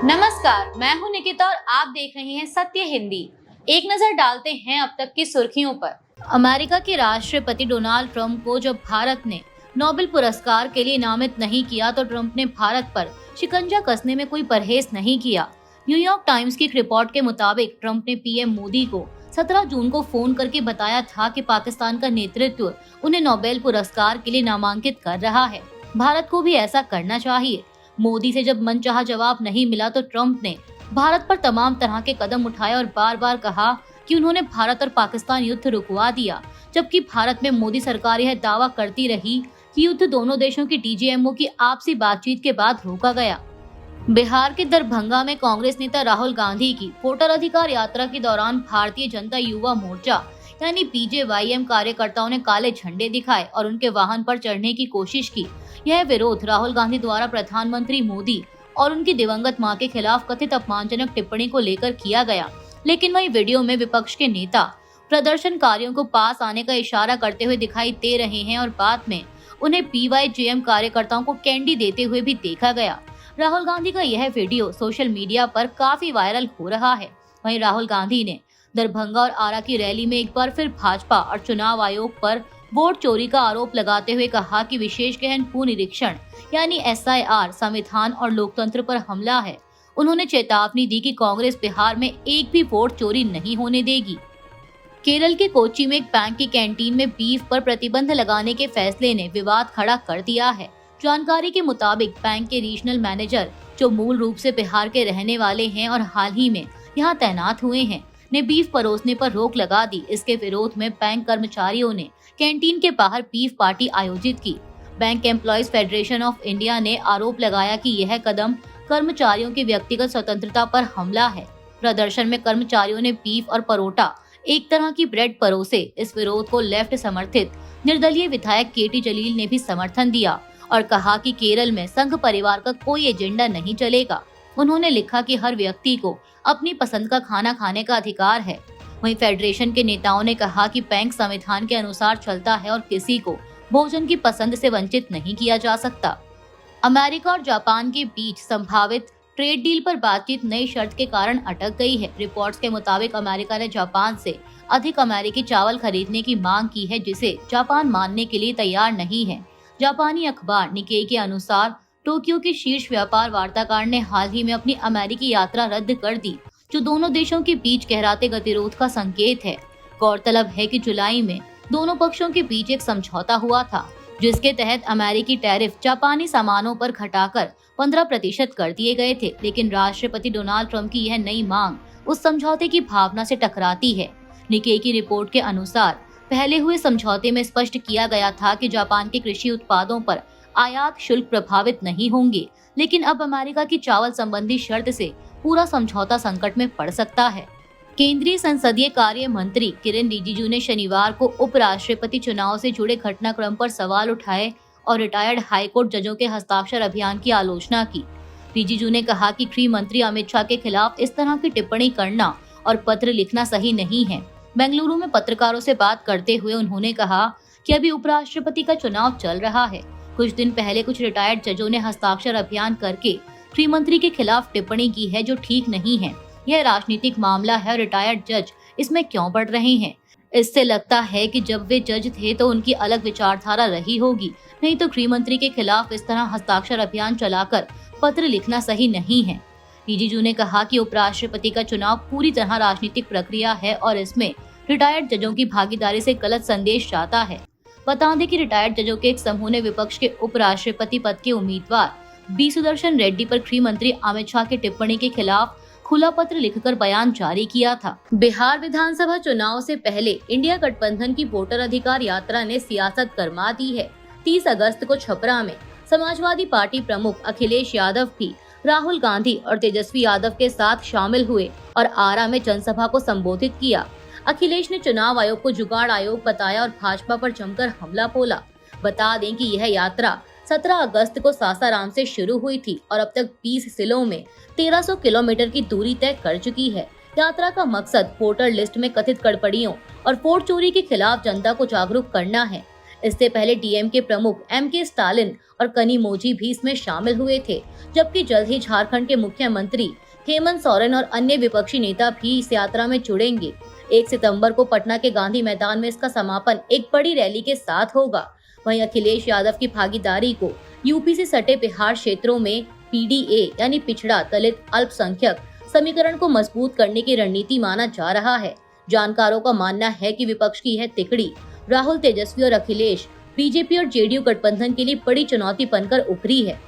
नमस्कार, मैं हूं निकिता और आप देख रहे हैं सत्य हिंदी। एक नजर डालते हैं अब तक की सुर्खियों पर। अमेरिका के राष्ट्रपति डोनाल्ड ट्रंप को जब भारत ने नोबेल पुरस्कार के लिए नामित नहीं किया तो ट्रंप ने भारत पर शिकंजा कसने में कोई परहेज नहीं किया। न्यूयॉर्क टाइम्स की एक रिपोर्ट के मुताबिक ट्रंप ने पीएम मोदी को 17 जून को फोन करके बताया था कि पाकिस्तान का नेतृत्व उन्हें नोबेल पुरस्कार के लिए नामांकित कर रहा है। भारत को भी ऐसा करना चाहिए। मोदी से जब मनचाहा जवाब नहीं मिला तो ट्रंप ने भारत पर तमाम तरह के कदम उठाए और बार बार कहा कि उन्होंने भारत और पाकिस्तान युद्ध रुकवा दिया, जबकि भारत में मोदी सरकार यह दावा करती रही कि युद्ध दोनों देशों की डीजीएमओ की आपसी बातचीत के बाद रोका गया। बिहार के दरभंगा में कांग्रेस नेता राहुल गांधी की वोटर अधिकार यात्रा के दौरान भारतीय जनता युवा मोर्चा यानी बीजेवाईएम कार्यकर्ताओं ने काले झंडे दिखाए और उनके वाहन पर चढ़ने की कोशिश की। यह विरोध राहुल गांधी द्वारा प्रधानमंत्री मोदी और उनकी दिवंगत मां के खिलाफ कथित अपमानजनक टिप्पणी को लेकर किया गया। लेकिन वही वीडियो में विपक्ष के नेता प्रदर्शनकारियों को पास आने का इशारा करते हुए दिखाई दे रहे हैं और बाद में उन्हें बीवाईजेएम कार्यकर्ताओं को कैंडी देते हुए भी देखा गया। राहुल गांधी का यह वीडियो सोशल मीडिया पर काफी वायरल हो रहा है। वहीं राहुल गांधी ने दरभंगा और आरा की रैली में एक बार फिर भाजपा और चुनाव आयोग पर वोट चोरी का आरोप लगाते हुए कहा कि विशेष गहन पुनरीक्षण यानी एसआईआर संविधान और लोकतंत्र पर हमला है। उन्होंने चेतावनी दी कि कांग्रेस बिहार में एक भी वोट चोरी नहीं होने देगी। केरल के कोच्चि में एक बैंक की कैंटीन में बीफ पर प्रतिबंध लगाने के फैसले ने विवाद खड़ा कर दिया है। जानकारी के मुताबिक बैंक के रीजनल मैनेजर, जो मूल रूप से बिहार के रहने वाले हैं और हाल ही में यहाँ तैनात हुए हैं, ने बीफ परोसने पर रोक लगा दी। इसके विरोध में बैंक कर्मचारियों ने कैंटीन के बाहर बीफ पार्टी आयोजित की। Bank employees federation of India ने आरोप लगाया कि यह कदम कर्मचारियों की व्यक्तिगत स्वतंत्रता पर हमला है। प्रदर्शन में कर्मचारियों ने बीफ और परोटा, एक तरह की ब्रेड परोसे। इस विरोध को लेफ्ट समर्थित निर्दलीय विधायक केटी जलील ने भी समर्थन दिया और कहा कि केरल में संघ परिवार का कोई एजेंडा नहीं चलेगा। उन्होंने लिखा कि हर व्यक्ति को अपनी पसंद का खाना खाने का अधिकार है। वहीं फेडरेशन के नेताओं ने कहा कि बैंक संविधान के अनुसार चलता है और किसी को भोजन की पसंद से वंचित नहीं किया जा सकता। अमेरिका और जापान के बीच संभावित ट्रेड डील पर बातचीत नई शर्त के कारण अटक गई है। रिपोर्ट्स के मुताबिक अमेरिका ने जापान से अधिक अमेरिकी चावल खरीदने की मांग की है, जिसे जापान मानने के लिए तैयार नहीं है। जापानी अखबार निकेई के अनुसार टोक्यो के शीर्ष व्यापार वार्ताकार ने हाल ही में अपनी अमेरिकी यात्रा रद्द कर दी, जो दोनों देशों के बीच गहराते गतिरोध का संकेत है। गौरतलब है कि जुलाई में दोनों पक्षों के बीच एक समझौता हुआ था, जिसके तहत अमेरिकी टैरिफ जापानी सामानों पर घटाकर 15% कर दिए गए थे। लेकिन राष्ट्रपति डोनाल्ड ट्रंप की यह नई मांग उस समझौते की भावना से टकराती है। निकेई की रिपोर्ट के अनुसार पहले हुए समझौते में स्पष्ट किया गया था कि जापान के कृषि उत्पादों पर आयात शुल्क प्रभावित नहीं होंगे, लेकिन अब अमेरिका की चावल संबंधी शर्त से पूरा समझौता संकट में पड़ सकता है। केंद्रीय संसदीय कार्य मंत्री किरेन रिजिजू ने शनिवार को उपराष्ट्रपति चुनाव से जुड़े घटनाक्रम पर सवाल उठाए और रिटायर्ड हाईकोर्ट जजों के हस्ताक्षर अभियान की आलोचना की। रिजिजू ने कहा कि गृह मंत्री अमित शाह के खिलाफ इस तरह की टिप्पणी करना और पत्र लिखना सही नहीं है। बेंगलुरु में पत्रकारों से बात करते हुए उन्होंने कहा कि अभी उपराष्ट्रपति का चुनाव चल रहा है। कुछ दिन पहले कुछ रिटायर्ड जजों ने हस्ताक्षर अभियान करके गृह मंत्री के खिलाफ टिप्पणी की है, जो ठीक नहीं है। यह राजनीतिक मामला है और रिटायर्ड जज इसमें क्यों बढ़ रहे हैं। इससे लगता है कि जब वे जज थे तो उनकी अलग विचारधारा रही होगी, नहीं तो गृह मंत्री के खिलाफ इस तरह हस्ताक्षर अभियान चलाकर पत्र लिखना सही नहीं है। रिजिजू ने कहा कि उपराष्ट्रपति का चुनाव पूरी तरह राजनीतिक प्रक्रिया है और इसमें रिटायर्ड जजों की भागीदारी से गलत संदेश जाता है। बता दें कि रिटायर्ड जजों के एक समूह ने विपक्ष के उपराष्ट्रपति पद के उम्मीदवार बी सुदर्शन रेड्डी पर गृह मंत्री अमित शाह की टिप्पणी के खिलाफ खुला पत्र लिखकर बयान जारी किया था। बिहार विधानसभा चुनाव से पहले इंडिया गठबंधन की वोटर अधिकार यात्रा ने सियासत गरमा दी है। 30 अगस्त को छपरा में समाजवादी पार्टी प्रमुख अखिलेश यादव भी राहुल गांधी और तेजस्वी यादव के साथ शामिल हुए और आरा में जनसभा को संबोधित किया। अखिलेश ने चुनाव आयोग को जुगाड़ आयोग बताया और भाजपा पर जमकर हमला बोला। बता दें कि यह यात्रा 17 अगस्त को सासाराम से शुरू हुई थी और अब तक 20 जिलों में 1300 किलोमीटर की दूरी तय कर चुकी है। यात्रा का मकसद वोटर लिस्ट में कथित गड़बड़ियों और वोट चोरी के खिलाफ जनता को जागरूक करना है। इससे पहले डीएमके प्रमुख एमके स्टालिन और कनिमोझी भी इसमें शामिल हुए थे, जबकि जल्द ही झारखंड के मुख्यमंत्री हेमंत सोरेन और अन्य विपक्षी नेता भी इस यात्रा में जुड़ेंगे। 1 सितंबर को पटना के गांधी मैदान में इसका समापन एक बड़ी रैली के साथ होगा। वहीं अखिलेश यादव की भागीदारी को यूपी से सटे बिहार क्षेत्रों में पीडीए यानी पिछड़ा दलित अल्पसंख्यक समीकरण को मजबूत करने की रणनीति माना जा रहा है। जानकारों का मानना है कि विपक्ष की यह तिकड़ी राहुल, तेजस्वी और अखिलेश बीजेपी और जेडीयू गठबंधन के लिए बड़ी चुनौती बनकर उभरी है।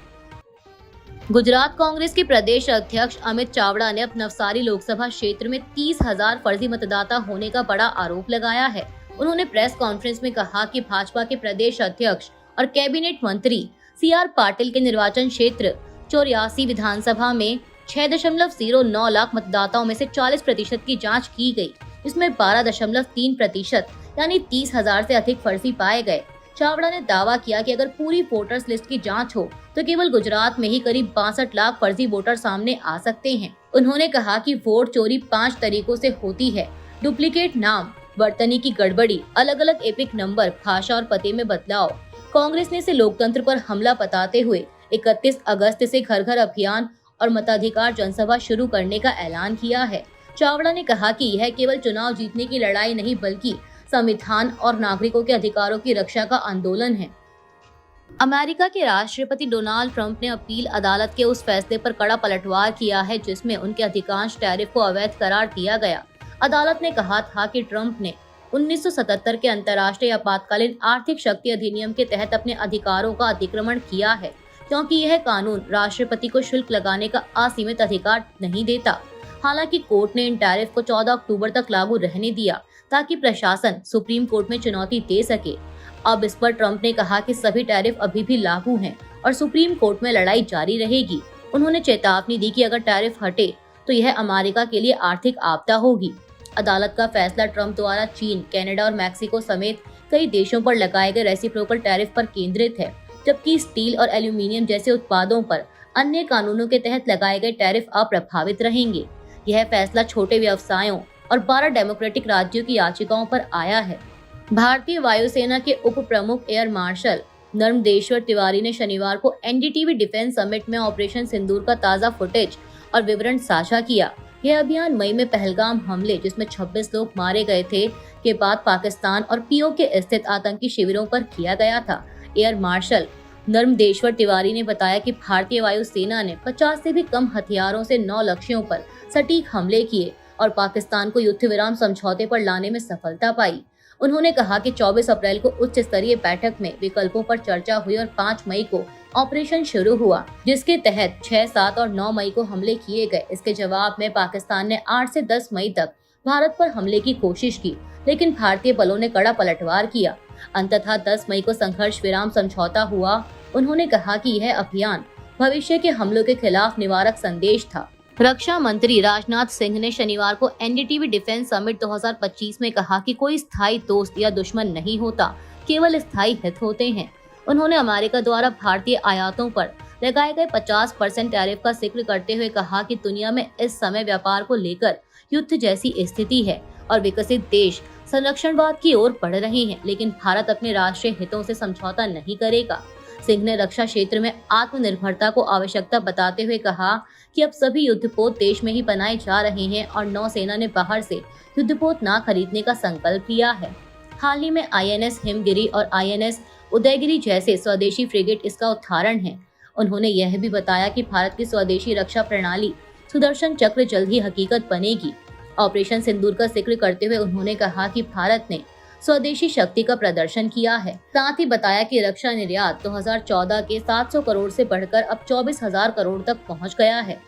गुजरात कांग्रेस के प्रदेश अध्यक्ष अमित चावड़ा ने अब नवसारी लोकसभा क्षेत्र में 30,000 फर्जी मतदाता होने का बड़ा आरोप लगाया है। उन्होंने प्रेस कॉन्फ्रेंस में कहा कि भाजपा के प्रदेश अध्यक्ष और कैबिनेट मंत्री सीआर पाटिल के निर्वाचन क्षेत्र 84 विधानसभा में 6.09 लाख मतदाताओं में से 40% की जांच की गई, जिसमें 12.3% यानी 30,000 से अधिक फर्जी पाए गए। चावड़ा ने दावा किया कि अगर पूरी वोटर्स लिस्ट की जांच हो तो केवल गुजरात में ही करीब 62 लाख फर्जी वोटर सामने आ सकते हैं। उन्होंने कहा कि वोट चोरी 5 तरीकों से होती है: डुप्लीकेट नाम, वर्तनी की गड़बड़ी, अलग अलग एपिक नंबर, भाषा और पते में बदलाव। कांग्रेस ने इसे लोकतंत्र पर हमला बताते हुए 31 अगस्त से घर घर अभियान और मताधिकार जनसभा शुरू करने का ऐलान किया है। चावड़ा ने कहा कि यह केवल चुनाव जीतने की लड़ाई नहीं बल्कि संविधान और नागरिकों के अधिकारों की रक्षा का आंदोलन है। अमेरिका के राष्ट्रपति डोनाल्ड ट्रंप ने अपील अदालत के उस फैसले पर कड़ा पलटवार किया है जिसमें उनके अधिकांश टैरिफ को अवैध करार दिया गया। अदालत ने कहा था कि ट्रंप ने 1977 के अंतर्राष्ट्रीय आपातकालीन आर्थिक शक्ति अधिनियम के तहत अपने अधिकारों का अतिक्रमण किया है, क्योंकि यह कानून राष्ट्रपति को शुल्क लगाने का असीमित अधिकार नहीं देता। हालांकि कोर्ट ने इन टैरिफ को 14 अक्टूबर तक लागू रहने दिया ताकि प्रशासन सुप्रीम कोर्ट में चुनौती दे सके। अब इस पर ट्रंप ने कहा कि सभी टैरिफ अभी भी लागू हैं और सुप्रीम कोर्ट में लड़ाई जारी रहेगी। उन्होंने चेतावनी दी कि अगर टैरिफ हटे तो यह अमेरिका के लिए आर्थिक आपदा होगी। अदालत का फैसला ट्रंप द्वारा चीन, कनाडा और मैक्सिको समेत कई देशों पर लगाए गए रेसिप्रोकल टैरिफ पर केंद्रित है, जबकि स्टील और एल्यूमीनियम जैसे उत्पादों पर अन्य कानूनों के तहत लगाए गए टैरिफ अप्रभावित रहेंगे। यह फैसला छोटे व्यवसायों और 12 डेमोक्रेटिक राज्यों की याचिकाओं पर आया है। भारतीय वायुसेना के उप प्रमुख एयर मार्शल नर्मदेश्वर तिवारी ने शनिवार को एनडीटीवी डिफेंस समिट में ऑपरेशन सिंदूर का ताज़ा फुटेज और विवरण साझा किया। यह अभियान मई में पहलगाम हमले, जिसमें 26 लोग मारे गए थे, के बाद पाकिस्तान और पीओके स्थित आतंकी शिविरों पर किया गया था। एयर मार्शल नर्मदेश्वर तिवारी ने बताया कि भारतीय वायुसेना ने 50 से भी कम हथियारों से 9 लक्ष्यों पर सटीक हमले किए और पाकिस्तान को युद्ध विराम समझौते पर लाने में सफलता पाई। उन्होंने कहा कि 24 अप्रैल को उच्च स्तरीय बैठक में विकल्पों पर चर्चा हुई और 5 मई को ऑपरेशन शुरू हुआ, जिसके तहत 6, 7 और 9 मई को हमले किए गए। इसके जवाब में पाकिस्तान ने 8 से 10 मई तक भारत पर हमले की कोशिश की, लेकिन भारतीय बलों ने कड़ा पलटवार किया। अंततः 10 मई को संघर्ष विराम समझौता हुआ। उन्होंने कहा कि यह अभियान भविष्य के हमलों के खिलाफ निवारक संदेश था। रक्षा मंत्री राजनाथ सिंह ने शनिवार को एनडीटीवी डिफेंस समिट 2025 में कहा कि कोई स्थायी दोस्त या दुश्मन नहीं होता, केवल स्थायी हित होते हैं। उन्होंने अमेरिका द्वारा भारतीय आयातों पर लगाए गए 50% टैरिफ का जिक्र करते हुए कहा कि दुनिया में इस समय व्यापार को लेकर युद्ध जैसी स्थिति है और विकसित देश संरक्षणवाद की ओर बढ़ रहे हैं, लेकिन भारत अपने राष्ट्रीय हितों से समझौता नहीं करेगा। सिंह ने रक्षा क्षेत्र में आत्मनिर्भरता को आवश्यकता बताते हुए कहा कि अब सभी युद्धपोत देश में ही बनाए जा रहे हैं और नौसेना ने बाहर से युद्धपोत न खरीदने का संकल्प लिया है। हाल ही में आईएनएस हिमगिरी और आईएनएस उदयगिरी जैसे स्वदेशी फ्रिगेट इसका उदाहरण है। उन्होंने यह भी बताया कि भारत की स्वदेशी रक्षा प्रणाली सुदर्शन चक्र जल्द ही हकीकत बनेगी। ऑपरेशन सिंदूर का जिक्र करते हुए उन्होंने कहा कि भारत ने स्वदेशी शक्ति का प्रदर्शन किया है। साथ ही बताया कि रक्षा निर्यात 2014 के 700 करोड़ से बढ़कर अब 24,000 करोड़ तक पहुंच गया है।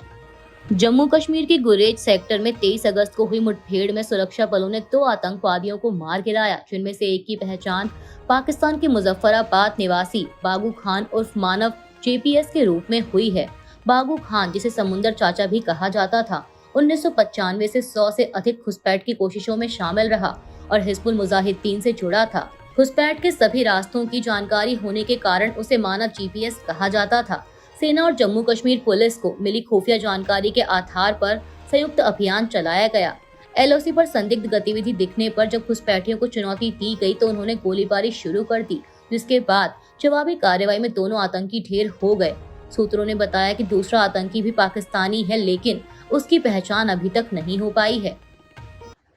जम्मू कश्मीर के गुरेज सेक्टर में 23 अगस्त को हुई मुठभेड़ में सुरक्षा बलों ने 2 आतंकवादियों को मार गिराया, जिनमें से एक की पहचान पाकिस्तान के मुजफ्फराबाद निवासी बागू खान उर्फ मानव जेपीएस के रूप में हुई है। बागू खान, जिसे समुंदर चाचा भी कहा जाता था, 1995 से 100 से अधिक घुसपैठ की कोशिशों में शामिल रहा और हिजबुल मुजाहिदीन से जुड़ा था। घुसपैठ के सभी रास्तों की जानकारी होने के कारण उसे मानव जीपीएस कहा जाता था। सेना और जम्मू कश्मीर पुलिस को मिली खुफिया जानकारी के आधार पर संयुक्त अभियान चलाया गया। एलओसी पर संदिग्ध गतिविधि दिखने पर जब घुसपैठियों को चुनौती दी गई तो उन्होंने गोलीबारी शुरू कर दी जिसके बाद जवाबी कार्रवाई में दोनों आतंकी ढेर हो गए। सूत्रों ने बताया कि दूसरा आतंकी भी पाकिस्तानी है, लेकिन उसकी पहचान अभी तक नहीं हो पाई है।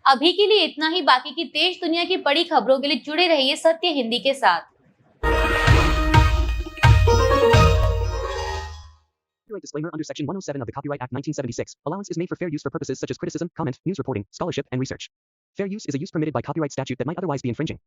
अभी के लिए इतना ही। बाकी की देश दुनिया की बड़ी खबरों के लिए जुड़े रहिए सत्य हिंदी के साथ। Copyright disclaimer under Section 107 of the Copyright Act 1976. Allowance is made for fair use for purposes such as criticism, comment, news reporting, scholarship, and research. Fair use is a use permitted by copyright statute that might otherwise be infringing.